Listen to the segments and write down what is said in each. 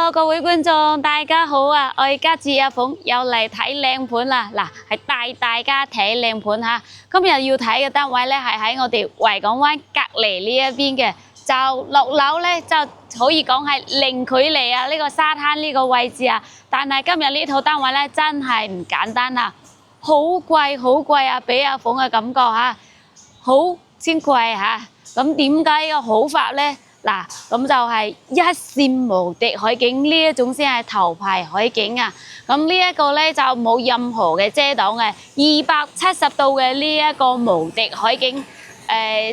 Hello， 各位觀眾，大家好啊！我而家接阿鳳又嚟睇靚盤啦，嗱係帶大家睇靚盤嚇。今日要睇嘅單位咧係喺我哋維港灣隔離呢一邊嘅，就落樓咧就可以講係零距離啊！呢個沙灘呢個位置啊，但係今日呢套單位咧真係唔簡單啊，好貴啊！俾阿鳳嘅感覺嚇，好先貴嚇。咁點解個好法咧？嗱，咁就係一線無敵海景呢一種先係頭牌海景啊！咁呢一個咧就冇任何嘅遮擋嘅，270度嘅呢一個無敵海景，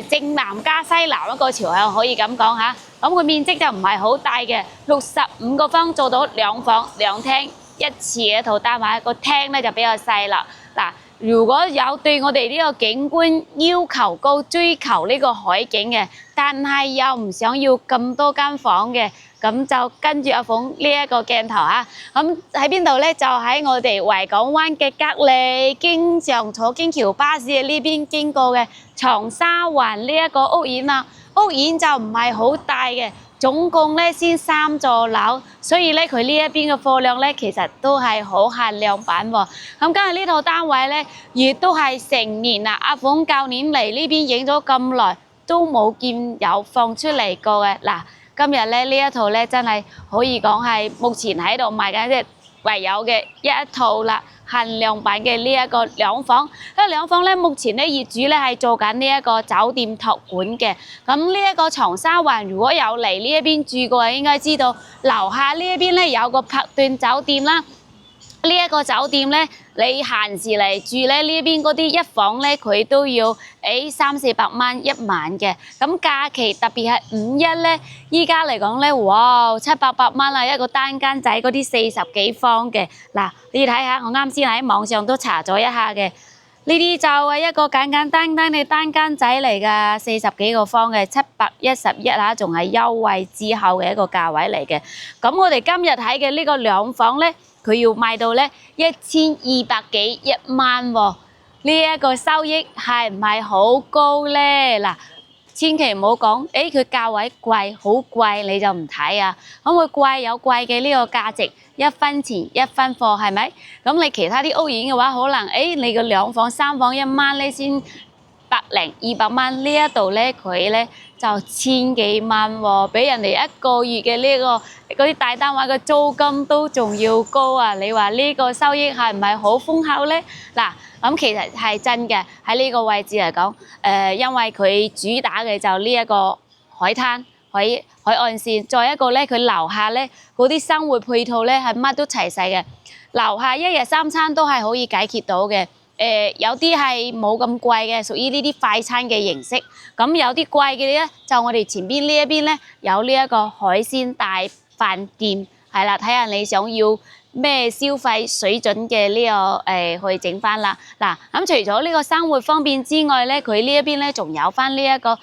正南加西南一個朝向可以咁講嚇。咁佢面積就唔係好大嘅，65個方做到2房2廳一次嘅一套單位，個廳咧就比較細啦。嗱，如果有對我哋呢個景觀要求高、追求呢個海景嘅，但係又唔想要咁多間房嘅，咁就跟住阿鳳呢一個鏡頭嚇。咁喺邊度咧？就喺我哋維港灣嘅隔離，經常坐京橋巴士嘅呢邊經過嘅長沙灣呢一個屋苑啊。屋苑就唔係好大嘅，總共咧先3座樓，所以咧佢呢一邊嘅貨量咧其實都係好限量版喎。咁今日呢套單位咧，亦都係成年啦。阿鳳舊年嚟呢邊影咗咁耐，都冇見有放出嚟過嘅。嗱，今日咧呢一套咧真係可以講係目前喺度賣緊嘅唯有嘅一套啦。限量版嘅呢一個2房，呢2房咧目前咧業主咧係做緊呢一個酒店託管嘅。咁呢一個長沙灣如果有嚟呢一邊住過，應該知道樓下呢一邊咧有個柏頓酒店啦。呢一個酒店咧，你閒時嚟住咧，呢邊嗰啲一房咧，佢都要300-400蚊一晚嘅。咁假期特別係5·1咧，依家嚟講咧，哇，700-800蚊啦，一個單間仔嗰啲40幾方嘅。嗱，你睇下，我啱先喺網上都查咗一下嘅，呢啲就係一個簡簡單單嘅單間仔嚟㗎，40幾個方嘅711嚇，仲係優惠之後嘅一個價位嚟嘅。咁我哋今日睇嘅呢個2房咧，佢要賣到咧1200幾1萬喎，呢一個收益係唔係好高咧？嗱，千祈唔好講，佢價位貴，好貴你就唔睇啊！咁佢貴有貴嘅呢個價值，1分錢1分貨係咪？咁你其他啲屋苑嘅話，可能你個2房3房1晚咧先100-200蚊，呢一度咧佢咧就1000幾蚊喎，比人哋1個月嘅呢個嗰啲大單位嘅租金都仲要高啊！你話呢個收益係唔係好豐厚咧？嗱，咁其實係真嘅，喺呢個位置嚟講，因為佢主打嘅就呢一個海灘、海岸線，再一個咧佢樓下咧嗰啲生活配套咧係乜都齊晒嘅，樓下1日3餐都係可以解決到嘅。有啲係冇咁貴嘅，屬於呢啲快餐嘅形式。咁有啲貴嘅咧，就我哋前邊呢一邊咧有呢一個海鮮大飯店，係啦，睇下你想要咩消費水準嘅呢個去整翻啦。嗱，咁除咗呢個生活方便之外咧，佢呢一邊咧仲有翻呢一個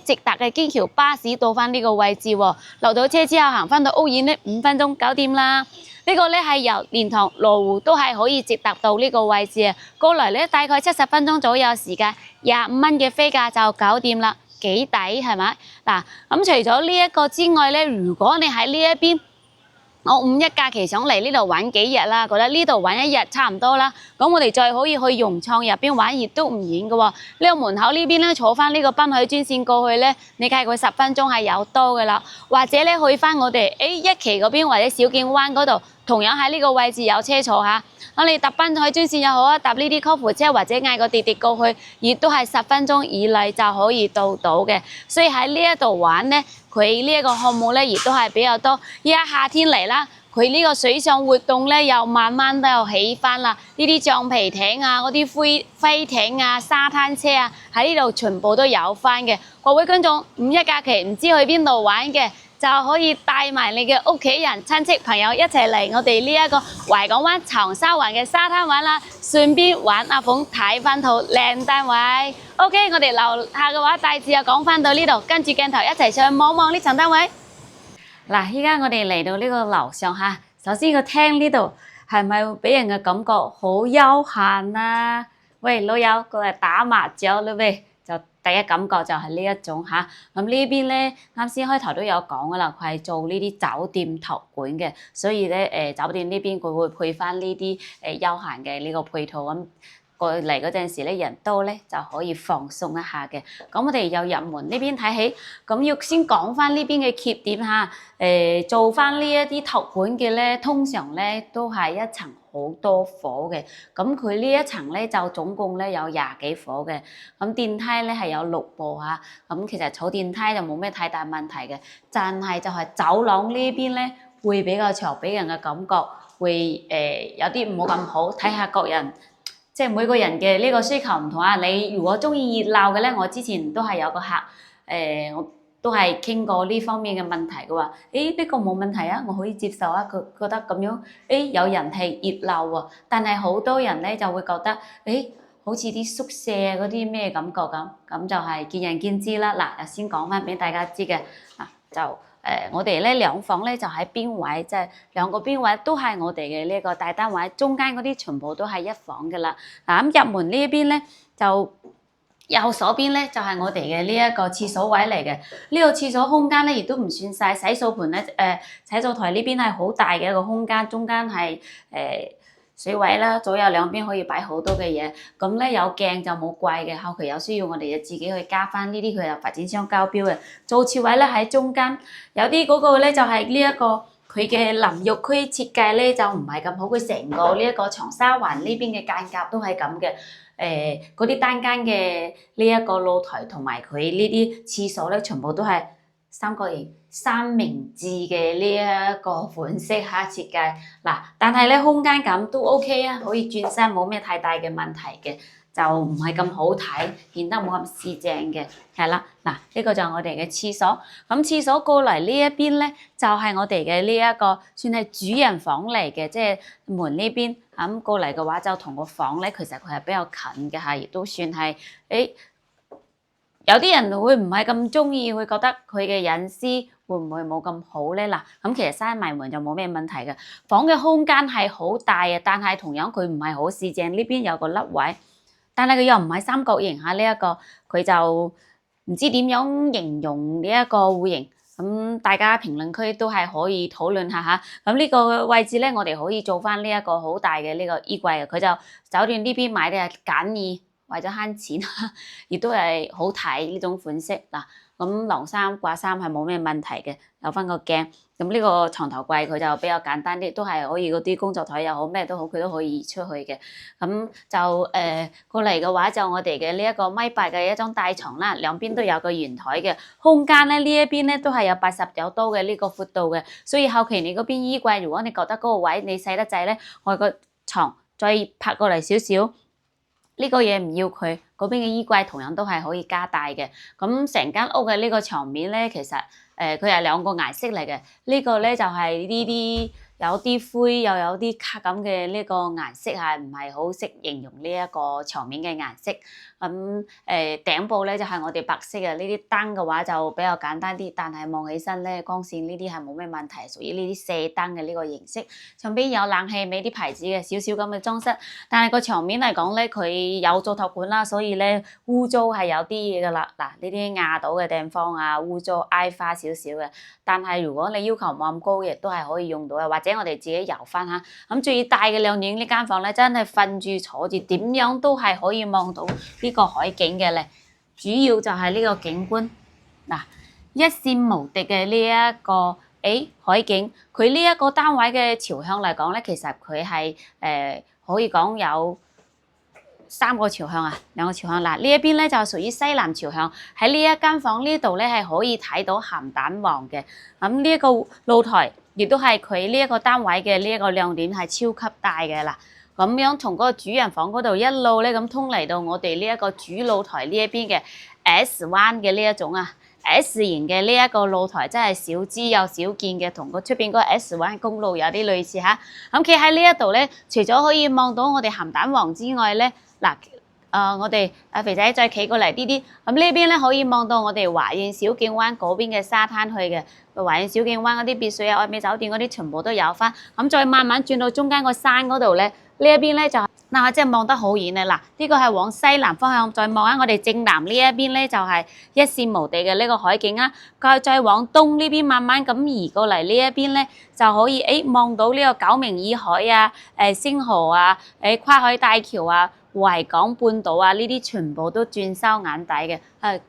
直達嘅京橋巴士到翻呢個位置喎。落到車之後行翻到屋苑咧，5分鐘搞掂啦。呢個咧係由蓮塘羅湖都係可以直達到呢個位置啊，過嚟咧大概70分鐘左右時間，25蚊嘅飛價就搞掂啦，幾抵係咪？嗱，咁除咗呢一個之外咧，如果你喺呢一邊，我5·1假期想嚟呢度玩幾日啦，覺得呢度玩1日差唔多啦，咁我哋再可以去融創入邊玩，亦都唔遠嘅喎。呢個門口呢邊咧坐翻呢個濱海專線過去咧，你計佢10分鐘係有多嘅啦。或者咧去翻我哋一期嗰邊或者小徑灣嗰度，同樣喺呢個位置有車坐嚇。咁你搭濱海專線又好啊，搭呢啲 coffee 車或者嗌個滴滴過去，亦都係10分鐘以內就可以到嘅。所以喺呢一度玩咧，佢呢一個項目咧亦都係比較多。而家夏天嚟啦，佢呢個水上活動咧又慢慢都有起翻啦。呢啲橡皮艇啊，嗰啲飛艇啊、沙灘車啊，喺呢度全部都有翻嘅。各位觀眾，5·1假期唔知去邊度玩嘅，就可以帶埋你嘅屋企人、親戚朋友一齊嚟我哋呢一個維港灣長沙灣嘅沙灘玩啦，順便玩阿鳳睇翻套靚單位。OK， 我哋樓下嘅話大致又講翻到呢度，跟住鏡頭一齊上去望望呢層單位。嗱，依家我哋嚟到呢個樓上嚇，首先個廳呢度係咪會俾人嘅感覺好悠閒啊？喂，老友過嚟打麻雀啦喂，就第一感覺就係呢一種嚇。咁呢邊咧，啱先開頭都有講噶啦，佢係做呢啲酒店託管嘅，所以咧酒店呢邊佢會配翻呢啲休閒嘅呢個配套咁。過嚟嗰陣時咧，人多咧就可以放鬆一下嘅。咁我哋又入門呢邊睇起，咁要先講翻呢邊嘅缺點嚇。做翻呢一啲託管嘅咧，通常咧都係一層好多火嘅。咁佢呢一層咧就總共咧有20幾火嘅。咁電梯咧係有6部嚇。咁其實坐電梯就冇咩太大問題嘅，但係就係走廊呢邊咧會比較長，俾人嘅感覺會有啲唔好咁好，睇下各人。即係每個人嘅呢個需求唔同啊！你如果中意熱鬧嘅咧，我之前都係有個客，我都係傾過呢方面嘅問題嘅話，呢個冇問題啊，我可以接受啊。佢覺得咁樣，有人係熱鬧喎，但係好多人咧就會覺得，好似啲宿舍嗰啲咩感覺咁就係見仁見智啦。嗱，先講翻俾大家知嘅，我哋咧兩房咧就喺邊位，即係兩個邊位都係我哋嘅呢個大單位，中間嗰啲全部都係一房嘅啦。嗱，咁入門呢一邊咧就右手邊咧就係我哋嘅呢一個廁所位嚟嘅。呢個廁所空間咧亦都唔算細，洗漱盤咧洗漱台呢邊係好大嘅一個空間，中間係水位啦，左右兩邊可以擺好多嘅嘢。咁咧有鏡就冇貴嘅，後期有需要我哋就自己去加翻呢啲，佢有發展商交標嘅。做廁位咧喺中間，有啲嗰個咧就係呢一個佢嘅淋浴區設計咧就唔係咁好，佢成個呢一個長沙灣呢邊嘅間隔都係咁嘅。嗰啲單間嘅呢一個露台同埋佢呢啲廁所咧，全部都係三角形三明治嘅呢一個款式嚇設計。嗱，但係咧空間感都 OK 啊，可以轉身冇咩太大嘅問題嘅，就唔係咁好睇，顯得冇咁四正嘅，係啦。嗱，呢個就係我哋嘅廁所。咁廁所過嚟呢一邊咧，就係我哋嘅呢一個算係主人房嚟嘅，即係門呢邊咁過嚟嘅話，就同個房咧，其實佢係比較近嘅嚇，亦都算係有啲人會唔係咁中意，會覺得佢嘅隱私會唔會冇咁好咧？嗱，咁其實閂埋門就冇咩問題嘅。房嘅空間係好大嘅，但係同樣佢唔係好四正，呢邊有個凹位，但係佢又唔係三角形嚇。呢一個佢就唔知點樣形容呢一個戶型。咁大家評論區都係可以討論下嚇。咁呢個位置咧，我哋可以做翻呢一個好大嘅呢個衣櫃。佢就酒店呢邊買嘅係簡易。為咗慳錢，亦都係好睇呢種款式嗱。咁晾衫掛衫係冇咩問題嘅，有翻個鏡。咁呢個床頭櫃佢就比較簡單啲，都係可以嗰啲工作台又好咩都好，佢都可以移出去嘅。咁就過嚟嘅話，就我哋嘅呢一個1.8米嘅一張大床啦，兩邊都有個圓台嘅空間咧。呢一邊咧都係有89度嘅呢個闊度嘅，所以後期你嗰邊衣櫃，如果你覺得嗰個位你細得滯咧，我個床再拍過嚟少少。呢個嘢唔要佢，嗰邊嘅衣櫃同樣都係可以加大嘅。咁成間屋嘅呢個牆面咧，其實佢係兩個顏色嚟嘅。呢個咧就係呢啲有啲灰又有啲黑咁嘅呢個顏色係唔係好識形容呢一個牆面嘅顏色。咁頂部咧就係我哋白色嘅，呢啲燈嘅話就比較簡單啲，但係望起身咧光線呢啲係冇咩問題，屬於呢啲射燈嘅呢個形式。上邊有冷氣，俾啲牌子嘅少少咁嘅裝飾，但係個牆面嚟講咧，佢有做托管啦，所以咧污糟係有啲嘢噶啦。嗱，呢啲壓到嘅地方啊，污糟挨花少少嘅。但係如果你要求冇咁高嘅，都係可以用到嘅，或者我哋自己油翻嚇。咁最大嘅亮點呢間房咧，真係瞓住坐住點樣都係可以望到呢個海景嘅咧。主要就係呢個景觀嗱，一線無敵嘅呢一個海景。佢呢一個單位嘅朝向嚟講咧，其實佢係可以講有3個朝向啊，2個朝向。嗱，呢一邊咧就屬於西南朝向，喺呢一間房呢度咧係可以睇到鹹蛋黃嘅。咁呢一個露台亦都係佢呢一個單位嘅呢一個亮點，係超級大嘅啦。咁樣從嗰個主人房嗰度一路咧咁通嚟到我哋呢一個主露台呢一邊嘅 S 彎嘅呢一種啊 S 型嘅呢一個露台，真係少之又少見嘅，同個出邊嗰個 S 彎公路有啲類似嚇。咁企喺呢一度咧，除咗可以望到我哋鹹蛋黃之外咧，嗱我哋肥仔再企過嚟啲啲，咁呢邊咧可以望到我哋華苑小徑灣嗰邊嘅沙灘去嘅。華苑小徑灣嗰啲別墅啊、愛美酒店嗰啲全部都有翻。咁再慢慢轉到中間個山嗰度咧，呢一邊咧就嗱，即係望得好遠啊！嗱，呢個係往西南方向，再望下我哋正南呢一邊咧，就係一線無地嘅呢個海景啊。再往東呢邊慢慢咁移過嚟呢一邊咧，就可以望到呢個九明洱海啊、星河啊、跨海大橋啊、維港半島啊，呢啲全部都轉收眼底嘅，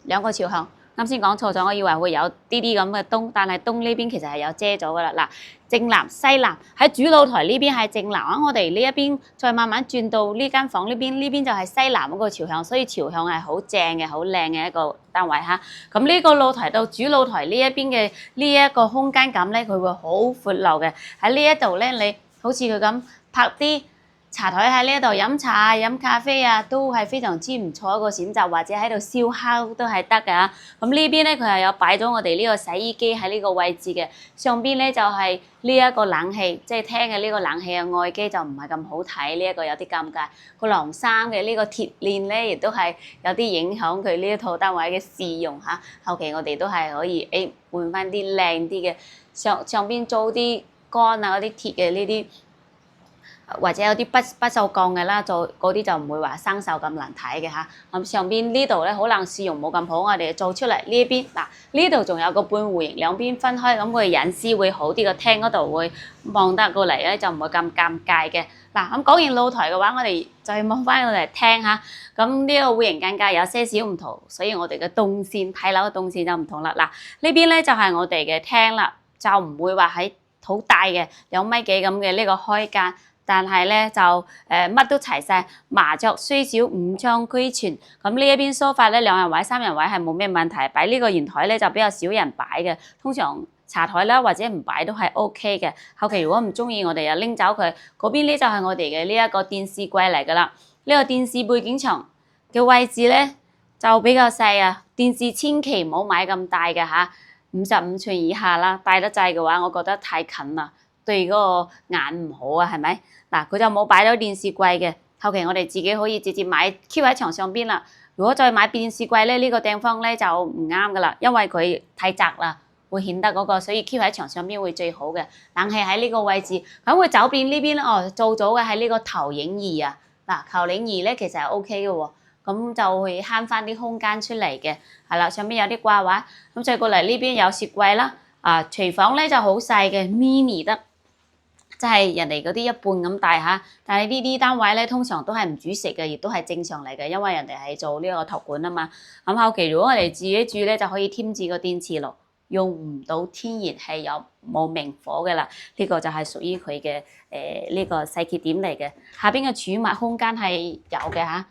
兩個朝向。啱先講錯咗，我以為會有啲啲咁嘅東，但係東呢邊其實係有遮咗噶啦。嗱，正南、西南喺主露台呢邊係正南啊，我哋呢一邊再慢慢轉到呢間房呢邊，呢邊就係西南嗰個朝向，所以朝向係好正嘅、好靚嘅一個單位嚇。咁呢個露台到主露台呢一邊嘅呢一個空間感咧，佢會好闊漏嘅。喺呢一度咧，你好似佢咁拍啲茶台喺呢一度飲茶、飲咖啡啊，都係非常之唔錯一個選擇，或者喺度燒烤都係得㗎。咁呢邊咧，佢係有擺咗我哋呢個洗衣機喺呢個位置嘅，上邊咧就係呢一個冷氣，即係廳嘅呢個冷氣嘅外機就唔係咁好睇，呢一個有啲尷尬。個晾衫嘅呢個鐵鏈咧，亦都係有啲影響佢呢一套單位嘅試用嚇。後期我哋都係可以換翻啲靚啲嘅，上邊做啲杆啊嗰啲鐵嘅呢啲。或者有啲不鏽鋼嘅啦，做嗰啲就唔會話生鏽咁難睇嘅嚇。咁上邊呢度咧可能試用冇咁好，我哋做出嚟呢一邊嗱，呢度仲有個半弧形，兩邊分開，咁佢隱私會好啲，個廳嗰度會望得過嚟咧，就唔會咁尷尬嘅。嗱，咁講完露台嘅話，我哋再望翻我哋廳嚇。咁呢個戶型間隔有些少唔同，所以我哋嘅動線睇樓嘅動線就唔同啦。嗱，呢邊咧就係我哋嘅廳啦，就唔會話喺好大嘅2米幾咁嘅呢個開間。但係咧就乜都齊晒，麻雀雖小五臟俱全。咁呢一邊梳化咧2人位、3人位係冇咩問題，擺呢個圓台咧就比較少人擺嘅，通常茶台啦或者唔擺都係 OK 嘅。後期如果唔中意，我哋又拎走佢。嗰邊咧就係我哋嘅呢一個電視櫃嚟㗎啦。呢個電視背景牆嘅位置咧就比較細啊，電視千祈唔好買咁大嘅嚇，55寸以下啦，大得滯嘅話，我覺得太近啦。對嗰個眼唔好啊，係咪？嗱，佢就冇擺咗電視櫃嘅。後期我哋自己可以直接買 keep 喺牆上邊啦。如果再買電視櫃咧，呢個地方咧就唔啱噶啦，因為佢太窄啦，會顯得嗰個，所以 keep 喺牆上邊會最好嘅。冷氣喺呢個位置，咁佢酒店呢邊咧，做咗嘅係呢個投影儀啊。嗱，投影儀咧其實係 OK 嘅喎，咁就會慳翻啲空間出嚟嘅。係啦，上邊有啲掛畫，咁再過嚟呢邊有雪櫃啦。廚房咧就好細嘅 mini 得。即係人哋嗰啲一半咁大嚇，但係呢啲單位咧通常都係唔煮食嘅，亦都係正常嚟嘅，因為人哋係做呢個托管啊嘛。咁後期如果我哋自己住咧，就可以添置個電磁爐，用唔到天然氣有冇明火嘅啦。呢個就係屬於佢嘅呢個細節點嚟嘅。下邊嘅儲物空間係有嘅嚇，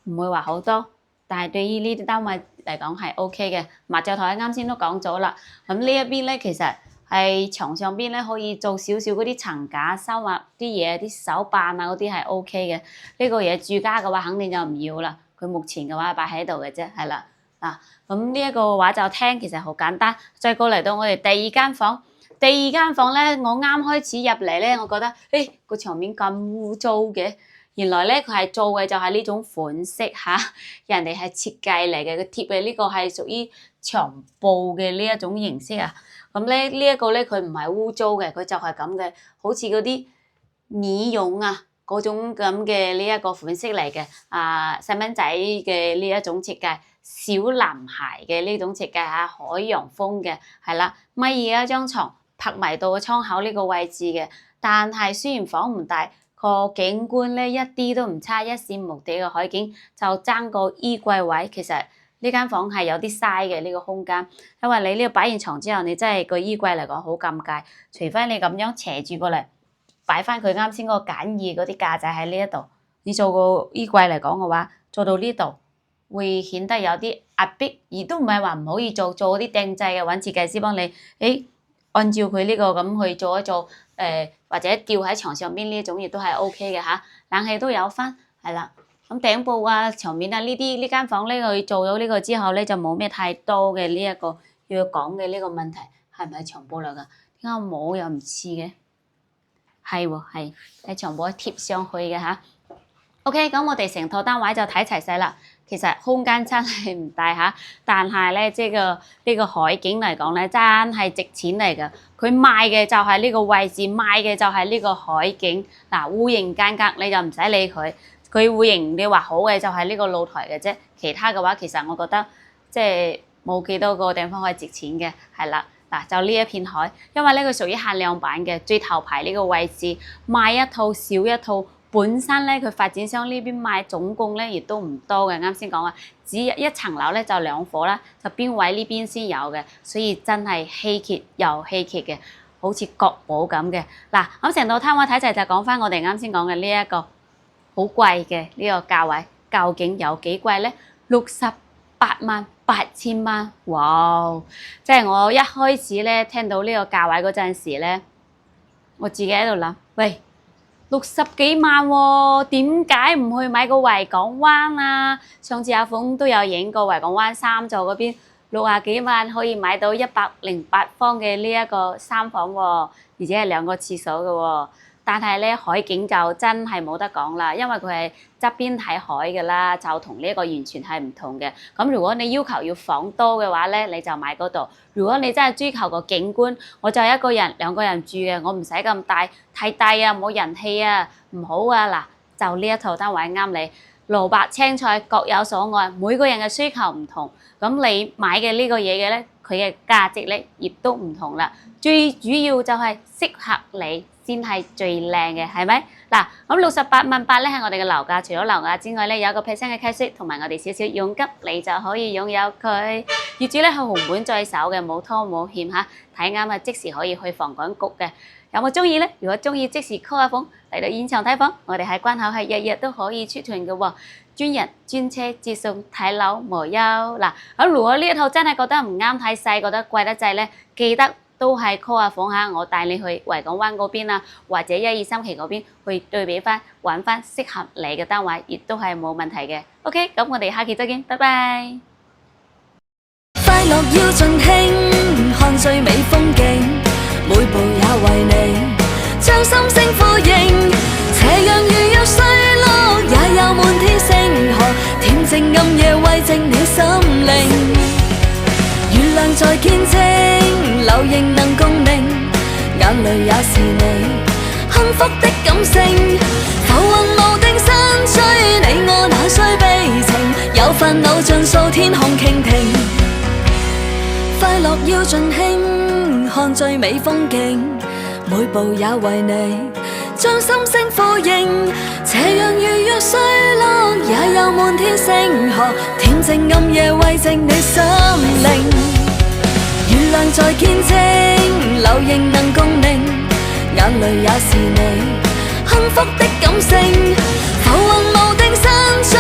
唔會話好多，但係對於呢啲單位嚟講係 OK 嘅。麻雀台啱先都講咗啦，咁呢一邊咧其實。係牆上邊咧可以做少少嗰啲層架收納啲嘢，啲手辦啊嗰啲係 OK 嘅。呢個嘢住家嘅話肯定就唔要啦。佢目前嘅話擺喺度嘅啫，係啦。咁呢一個話就廳其實好簡單。再過嚟到我哋第二間房，第二間房咧，我啱開始入嚟咧，我覺得個牆面咁污糟嘅。原來咧佢係做嘅就係呢種款式嚇，人哋係設計嚟嘅，佢貼嘅呢個係屬於牆布嘅呢一種形式啊。咁咧呢一個咧佢唔係污糟嘅，佢就係咁嘅，好似嗰啲呢絨啊嗰種咁嘅呢一個款式嚟嘅。細蚊仔嘅呢一種設計，小男孩嘅呢種設計嚇，海洋風嘅係啦，咪二一張床拍埋到個窗口呢個位置嘅。但係雖然房唔大，個景觀咧一啲都唔差，一線無敵嘅海景，就爭個衣櫃位，其實。呢間房係有啲嘥嘅呢個空間，因為你呢個擺完床之後，你真係個衣櫃嚟講好尷尬，除非你咁樣斜住過嚟，擺翻佢啱先嗰個簡易嗰啲架仔喺呢一度。你做個衣櫃嚟講嘅話，做到呢度會顯得有啲壓迫，而都唔係話唔可以做嗰啲定製嘅，揾設計師幫你，按照佢呢個咁去做一做，或者吊喺床上邊呢種亦都係 OK 嘅嚇，冷氣都有翻，係啦。咁頂部啊、牆面啊呢間房咧，佢做咗呢個之後咧，就冇咩太多嘅呢一個要講嘅呢個問題，係唔係牆布嚟㗎？點解我摸又唔似嘅？係喎，係牆布貼上去嘅嚇。OK，咁我哋成套單位就睇齊晒啦。其實空間真係唔大嚇，但係咧，呢個海景嚟講咧，真係值錢嚟㗎。佢賣嘅就係呢個位置，賣嘅就係呢個海景。嗱，戶型間隔你就唔使理佢，佢戶型你話好嘅就係呢個露台嘅啫，其他嘅話其實我覺得即係冇幾多個地方可以值錢嘅，係啦。嗱，就呢一片海，因為呢個屬於限量版嘅，最頭排呢個位置賣一套少一套。本身咧，佢發展商呢邊賣總共咧亦都唔多嘅，啱先講啊，只一層樓咧就2伙啦，就邊位呢邊先有嘅，所以真係稀缺又稀缺嘅，好似國寶咁嘅。嗱，咁成套攤位睇齊就講翻我哋啱先講嘅呢一個好貴嘅呢個價位，究竟有幾貴咧？688000蚊，哇！即係我一開始咧聽到呢個價位嗰陣時咧，我自己喺度諗，喂，60幾萬喎，點解唔去買個維港灣啊？上次阿鳳都有影過維港灣3座嗰邊，60幾萬可以買到108方嘅呢一個3房喎，而且係2個廁所嘅喎。但係咧海景就真係冇得講啦，因為佢係側邊睇海嘅啦，就同呢一個完全係唔同嘅。咁如果你要求要房多嘅話咧，你就買嗰度；如果你真係追求個景觀，我就1個人2個人住嘅，我唔使咁大，太大啊，冇人氣啊，唔好啊。嗱，就呢一套單位啱你，蘿蔔青菜各有所愛，每個人嘅需求唔同，咁你買嘅呢個嘢嘅咧，佢嘅價值咧亦都唔同啦。最主要就係適合你先係最靚嘅，係咪？嗱，咁688000咧係我哋嘅樓價，除咗樓價之外咧，有1% 嘅契息，同埋我哋少少佣金，你就可以擁有佢。業主咧係紅本在手嘅，冇拖冇欠嚇，睇啱啊即時可以去房管局嘅。有冇中意咧？如果中意即時 call 阿鳳嚟到現場睇房，我哋喺關口係日日都可以出團嘅喎，專人專車接送睇樓無憂。嗱，咁如果呢一套真係覺得唔啱太細，覺得貴得滯咧，記得都係 call 阿鳳嚇，我帶你去維港灣嗰邊啊，或者1、2、3期嗰邊去對比翻，揾翻適合你嘅單位，亦都係冇問題嘅。OK，咁我哋下期再見，拜拜。快樂要盡興，看最美風景，每步也為你將心聲呼應。斜陽如若碎落，也有滿天星河，恬靜暗夜慰藉你心靈。月亮在見證，流螢能共鳴，眼淚也是你幸福的感性。浮雲無定身追，你我哪需悲情？有煩惱盡數天空傾聽。快樂要盡興，看最美風景，每步也為你將心聲呼應。斜陽如若碎落，也有滿天星河，恬靜暗夜慰藉你心靈。月亮在見證，流螢能共鳴，眼淚也是你幸福的感性。浮雲無定身追。